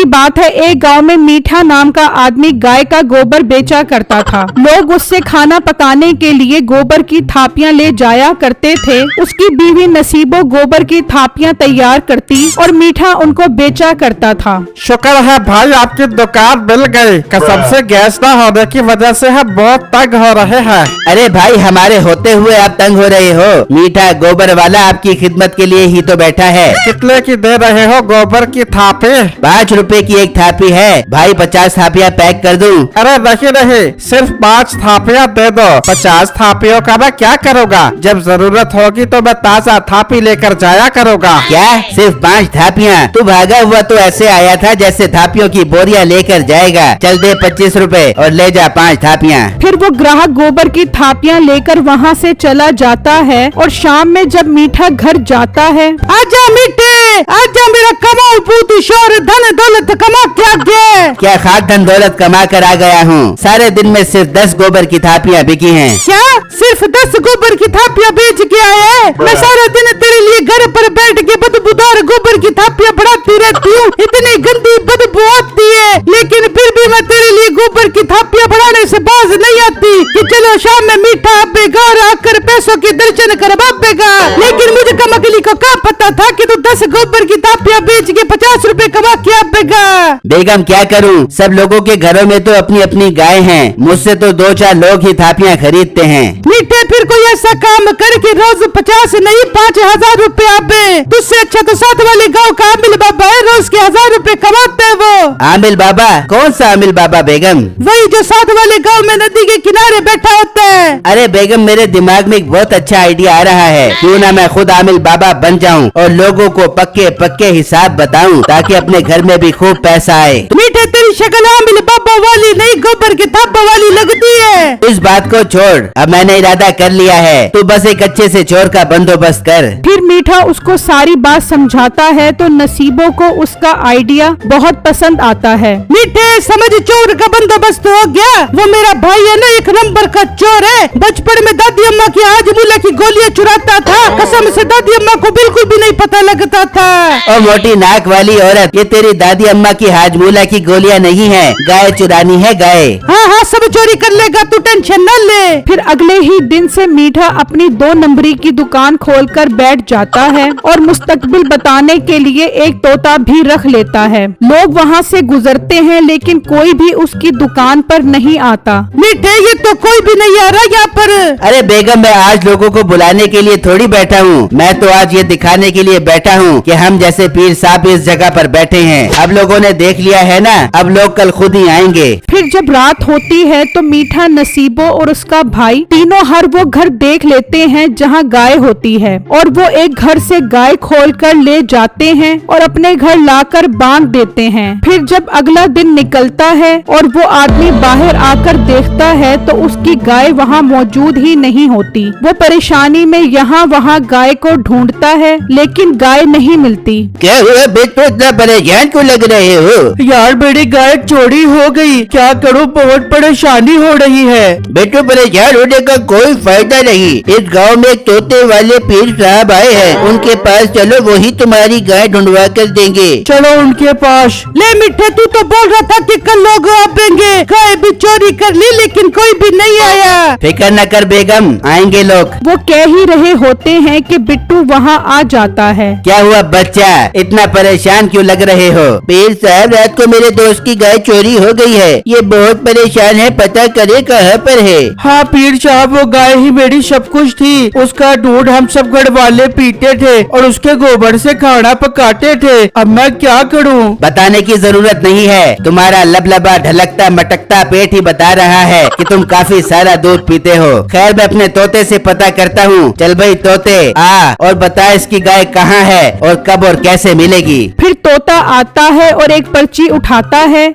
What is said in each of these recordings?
की बात है, एक गांव में मीठा नाम का आदमी गाय का गोबर बेचा करता था। लोग उससे खाना पकाने के लिए गोबर की थापियां ले जाया करते थे। उसकी बीवी नसीबो गोबर की थापियां तैयार करती और मीठा उनको बेचा करता था। शुक्र है भाई आपकी दुकान मिल गई। कसम से गैस न होने की वजह से हम बहुत तंग हो रहे हैं। अरे भाई, हमारे होते हुए आप तंग हो रहे हो? मीठा गोबर वाला आपकी खिदमत के लिए ही तो बैठा है। कितने की दे रहे हो गोबर की थापी? 5 रुपए की एक थापी है भाई। 50 थापियां पैक कर दूं? अरे नहीं, सिर्फ 5 थापियां दे दो। 50 थापियों का मैं क्या करूँगा? जब जरूरत होगी तो मैं ताज़ा थापी लेकर जाया करूँगा। क्या सिर्फ 5 थापियां? तू भागा हुआ तो ऐसे आया था जैसे थापियों की बोरियां लेकर जाएगा। चल दे 25 रुपए और ले जा 5 थापियां। फिर वो ग्राहक गोबर की थापियां लेकर वहाँ से चला जाता है और शाम में जब मीठा घर जाता है, आजा मीठे, आजा मेरा कमाल पूत शोर धन दौलत कमा क्या खाक धन दौलत कमा कर आ गया हूँ। सारे दिन में सिर्फ 10 गोबर की थापियां बिकी हैं। क्या सिर्फ 10 गोबर की थापियां बेच के आया है? मैं सारा दिन तेरे लिए घर पर बैठ के बदबूदार गोबर की थापियां बढ़ाती रहती हूँ। इतनी गंदी बदबू आती है, लेकिन फिर भी मैं तेरे लिए गोबर की थापियां बढ़ाने से बाज नहीं आती कि चलो शाम में मीठा अब्बे घर आकर पैसों के दर्शन करवाएगा। लेकिन मुझे कमकली को क्या पता था कि तू 10 गोबर की थापियां बेच के 50 रुपए कमा के आएगा। बेगम क्या करूं, सब लोगों के घरों में तो अपनी अपनी गाय हैं। मुझसे तो 2-4 लोग ही थापियां खरीदते हैं। मीठे फिर कोई ऐसा काम कर के रोज 50 नहीं 5000 रुपए आबे। तुझसे अच्छा तो साथ वाले गांव का आमिल बाबा है, रोज के 1000 रुपए कमाते हैं वो। आमिल बाबा? कौन सा आमिल बाबा बेगम? वही जो साथ वाले गांव में नदी के किनारे बैठा होता है। अरे बेगम, मेरे दिमाग में एक बहुत अच्छा आइडिया आ रहा है। क्यों ना मैं खुद आमिल बाबा बन जाऊं और लोगों को पक्के पक्के हिसाब बताऊं ताकि अपने घर में भी खूब पैसा आए। मीठे तेरी शक्ल आमिल बाबा वाली नहीं गोबर की थापा वाली लगती है। इस बात को छोड़, अब मैंने इरादा कर लिया है। तू बस एक अच्छे से चोर का बंदोबस्त कर। फिर मीठा उसको सारी बात समझाता है तो नसीबों को उसका आइडिया बहुत पसंद आता है। मीठे समझ, चोर का बंदोबस्त हो गया। वो मेरा भाई है ना, 1 नंबर का चोर है। बचपन में दादी अम्मा की हाजमूला की गोलियां चुराता था। कसम से दादी अम्मा को बिल्कुल भी नहीं पता लगता था। और मोटी नाक वाली औरत, ये तेरी दादी अम्मा की हाजमूला की गोलियां नहीं है, गाय चुरानी है गाय। हाँ, सब चोरी कर लेगा, तू टेंशन न ले। फिर अगले ही दिन से मीठा अपनी 2 नंबरी की दुकान खोलकर बैठ जाता है और मुस्तकबिल बताने के लिए एक तोता भी रख लेता है। लोग वहाँ से गुजरते हैं लेकिन कोई भी उसकी दुकान पर नहीं आता। मीठे ये तो कोई भी नहीं आ रहा यहाँ पर। अरे बेगम, मैं आज लोगों को बुलाने के लिए थोड़ी बैठा हूँ। मैं तो आज ये दिखाने के लिए बैठा हूँ कि हम जैसे पीर साहब इस जगह पर बैठे हैं। अब लोगों ने देख लिया है ना, अब लोग कल खुद ही आएंगे। फिर जब रात होती है तो मीठा, नसीबो और उसका भाई तीनों हर वो घर देख लेते हैं जहाँ गाय होती है और वो एक घर से गाय खोलकर ले जाते हैं और अपने घर लाकर बांध देते हैं। फिर जब अगला दिन निकलता है और वो आदमी बाहर आकर देखता है तो उसकी गाय वहाँ मौजूद ही नहीं होती। वो परेशानी में यहाँ वहाँ गाय को ढूंढता है लेकिन गाय नहीं मिलती। क्या हुआ बेटो, इतना परेशान क्यों लग रहे हो? यार मेरी गाय चोरी हो गई, क्या करूं, बहुत परेशानी हो रही है। बेटो परेशान होने का कोई फायदा नहीं। इस गांव में एक तोते वाले पीर साहब आए हैं, उनके पास चलो, वही तुम्हारी गाय ढूंढवा कर देंगे। चलो उनके पास। ले मिठे, तू तो बोल रहा था कि कल लोग आएंगे, गाय भी चोरी कर ली लेकिन कोई भी नहीं आया। फिक्र न कर बेगम, आएंगे लोग। वो कह ही रहे होते हैं कि बिट्टू वहाँ आ जाता है। क्या हुआ बच्चा, इतना परेशान क्यों लग रहे हो? पीर साहब, रात को मेरे दोस्त की गाय चोरी हो गई है, ये बहुत परेशान है, पता करे कहाँ पर है। हाँ पीर साहब, वो गाय ही मेरी सब कुछ थी। उसका दूध हम सब घर वाले पीते थे और उसके गोबर से खाना पकाते थे। अब मैं क्या करूँ? बताने की जरूरत नहीं है, तुम्हारा लबलबा ढलकता मटकता पेट ही बता रहा है कि तुम काफी सारा दूध पीते हो। खैर, मैं अपने तोते से पता करता हूँ। चल भाई तोते, आ और बता इसकी गाय कहाँ है और कब और कैसे मिलेगी। फिर तोता आता है और एक पर्ची उठाता है।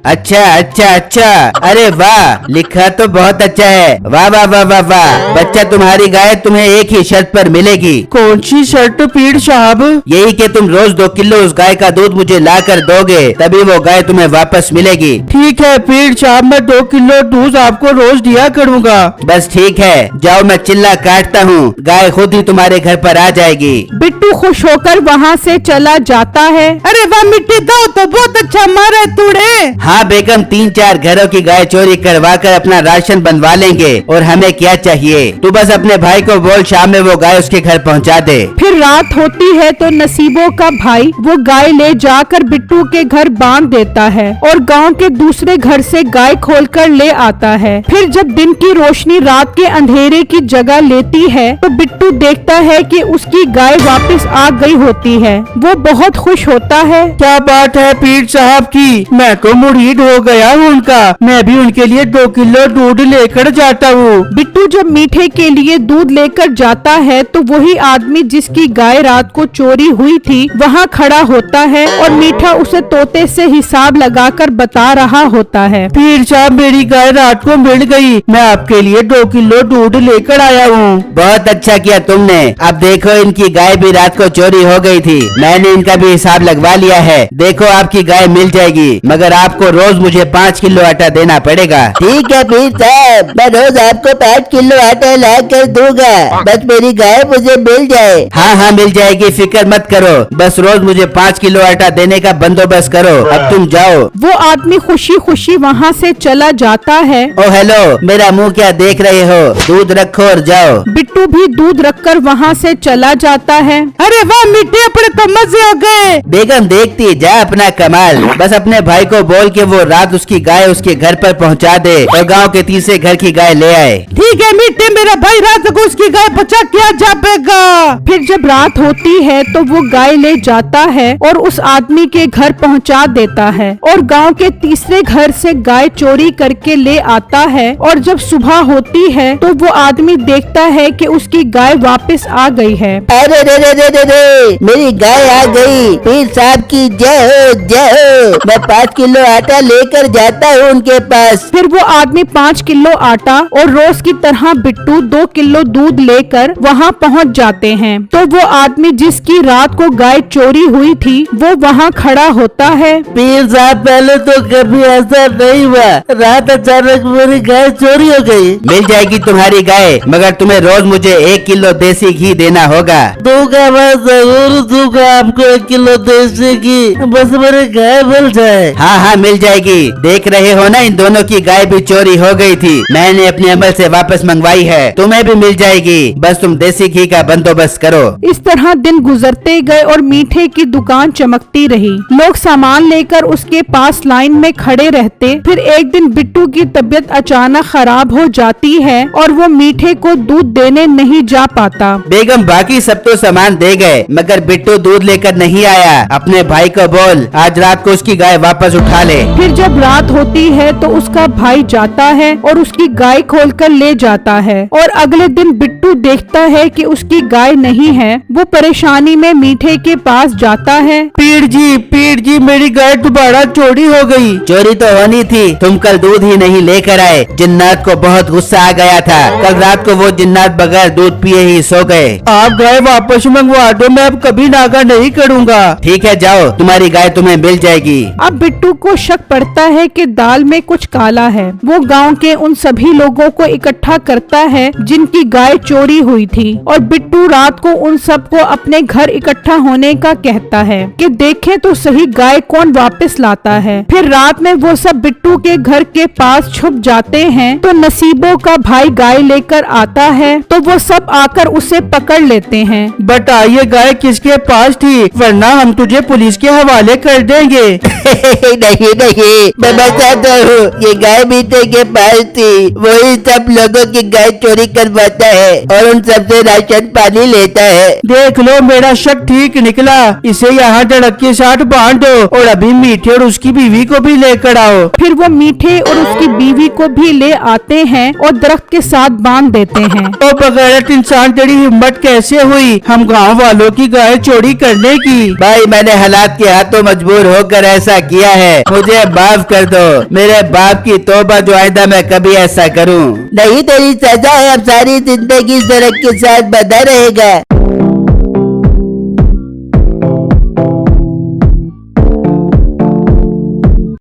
अच्छा अच्छा अच्छा, अरे वाह, लिखा तो बहुत अच्छा है। वाह वाह वाह वाह वाह। बच्चा, तुम्हारी गाय तुम्हें एक ही शर्त पर मिलेगी। कौन सी शर्त पीर साहब? यही कि तुम रोज 2 किलो उस गाय का दूध मुझे ला कर दोगे, तभी वो गाय तुम्हें वापस मिलेगी। ठीक है पीर साहब, मैं 2 किलो दूध आपको रोज दिया करूँगा। बस ठीक है, जाओ मैं चिल्ला काटता हूँ, गाय खुद ही तुम्हारे घर पर आ जाएगी। बिट्टू खुश होकर वहाँ से चला जाता है। अरे वाह मिट्टी दो तो बहुत अच्छा मारा तूने। हाँ बेगम, 3-4 घरों की गाय चोरी करवा कर अपना राशन बनवा लेंगे और हमें क्या चाहिए। तू बस अपने भाई को बोल शाम में वो गाय उसके घर पहुँचा दे। फिर रात होती है तो नसीबों का भाई वो गाय ले जाकर बिट्टू के घर बांध देता है और गांव के दूसरे घर से गाय खोलकर ले आता है। फिर जब दिन की रोशनी रात के अंधेरे की जगह लेती है तो बिट्टू देखता है कि उसकी गाय वापस आ गई होती है। वो बहुत खुश होता है। क्या बात है पीर साहब की, मैं तो मुरीद हो गया हूँ उनका। मैं भी उनके लिए 2 किलो दूध लेकर जाता हूँ। बिट्टू जब मीठे के लिए दूध लेकर जाता है तो वही आदमी जिसकी गाय रात को चोरी हुई थी वहाँ खड़ा होता है और मीठा उसे तोते से हिसाब लगाकर बता रहा होता है। पीर साहब, मेरी गाय रात को मिल गई, मैं आपके लिए 2 किलो दूध लेकर आया हूँ। बहुत अच्छा किया तुमने। अब देखो इनकी गाय भी रात को चोरी हो गई थी, मैंने इनका भी हिसाब लगवा लिया है। देखो आपकी गाय मिल जाएगी, मगर आपको रोज मुझे 5 किलो आटा देना पड़ेगा। ठीक है पीर साहब, मैं रोज आपको 5 किलो आटा ला कर दूंगा, बस मेरी गाय मुझे मिल जाए। हाँ हाँ मिल जाएगी, फिक्र मत करो, बस रोज मुझे 5 किलो आटा देने का बंदोबस्त करो। अब तुम जाओ। वो आदमी खुशी खुशी वहाँ से चला जाता है। ओ हेलो, मेरा मुंह क्या देख रहे हो, दूध रखो और जाओ। बिट्टू भी दूध रखकर वहाँ से चला जाता है। अरे वाह मिट्टी, अपने तो मजे हो गए। बेगम देखती जा अपना कमाल। बस अपने भाई को बोल के वो रात उसकी गाय उसके घर पर पहुंचा दे और गांव के तीसरे घर की गाय ले आए। ठीक है मिट्टी, मेरा भाई रात को उसकी गाय बचा क्या जाएगा। फिर जब रात होती है तो वो गाय ले जाता है और उस आदमी के घर पहुंचा देता है और गांव के तीसरे घर से गाय चोरी करके ले आता है। और जब सुबह होती है तो वो आदमी देखता है कि उसकी गाय वापस आ गई है। अरे रे रे रे रे रे, मेरी गाय आ गई। पीर साहब की जय हो जय हो। मैं 5 किलो आटा लेकर जाता हूँ उनके पास। फिर वो आदमी 5 किलो आटा और रोज की तरह बिट्टू 2 किलो दूध लेकर वहाँ पहुँच जाते हैं। तो वो आदमी जिसकी रात को गाय चोरी हुई थी वो वहाँ खड़ा होता है। पीर साहब, पहले तो कभी ऐसा नहीं हुआ, रात अचानक मेरी गाय चोरी हो गई। मिल जाएगी तुम्हारी गाय, मगर तुम्हें रोज मुझे 1 किलो देसी घी देना होगा। दूंगा, मैं जरूर दूंगा आपको 1 किलो देसी घी, बस मेरी गाय मिल जाए। हाँ हाँ मिल जाएगी। देख रहे हो ना, इन दोनों की गाय भी चोरी हो गई थी, मैंने अपने अमल से वापस मंगवाई है। तुम्हें भी मिल जाएगी, बस तुम देसी घी का बंदोबस्त करो। इस तरह दिन गुजरते गए और मीठे की दुकान चमकती रही। लोग सामान लेकर उसके पास लाइन में खड़े रहते। फिर एक दिन बिट्टू की तबीयत अचानक खराब हो जाती है और वो मीठे को दूध देने नहीं जा पाता। बेगम बाकी सब तो सामान दे गए, मगर बिट्टू दूध लेकर नहीं आया। अपने भाई को बोल आज रात को उसकी गाय वापस उठा ले। फिर जब रात होती है तो उसका भाई जाता है और उसकी गाय खोलकर ले जाता है। और अगले दिन बिट्टू देखता है कि उसकी गाय नहीं है। वो परेशानी में मीठे के पास जाता है। पीर जी, मेरी गाय दोबारा चोरी हो गई। चोरी तो होनी थी, तुम कल दूध ही नहीं लेकर आए। जिन्नात को बहुत गुस्सा आ गया था, कल रात को वो जिन्नात बगैर दूध पिए ही सो गए। आप गाय वापस मंगवा दो, मैं अब कभी नागा नहीं करूँगा। ठीक है जाओ, तुम्हारी गाय तुम्हें मिल जाएगी। अब बिट्टू को शक पड़ता है कि दाल में कुछ काला है। वो गांव के उन सभी लोगों को इकट्ठा करता है जिनकी गाय चोरी हुई थी और बिट्टू रात को उन सबको अपने घर इकट्ठा होने का कहता है कि देखें तो सही गाय कौन वापस लाता है। फिर रात में वो सब बिट्टू के घर के पास छुप जाते हैं। तो नसीबों का भाई गाय लेकर आता है तो वो सब आकर उसे पकड़ लेते हैं। बता ये गाय किसके पास थी, वरना हम तुझे पुलिस के हवाले कर देंगे। नहीं नहीं, मैं बताता हूँ, ये गाय मीठे के पास थी। वही सब लोगों की गाय चोरी करवाता है और उन सबसे राशन पानी लेता है। देख लो मेरा शक ठीक निकला। इसे यहाँ धड़क के साथ बांध दो और अभी मीठे और उसकी बीवी को भी लेकर आओ। फिर वो मीठे और उसकी बीवी को भी ले आते हैं और दरख्त के साथ बांध देते हैं। ओ बगैरत इंसान, तेरी हिम्मत कैसे हुई हम गांव वालों की गाय चोरी करने की? भाई मैंने हालात के हाथों मजबूर होकर ऐसा किया है, मुझे माफ कर दो। मेरे बाप की तौबा, जो आइंदा मैं कभी ऐसा करूं। नहीं, तेरी सजा है, अब सारी जिंदगी सड़क के साथ बंधा रहेगा।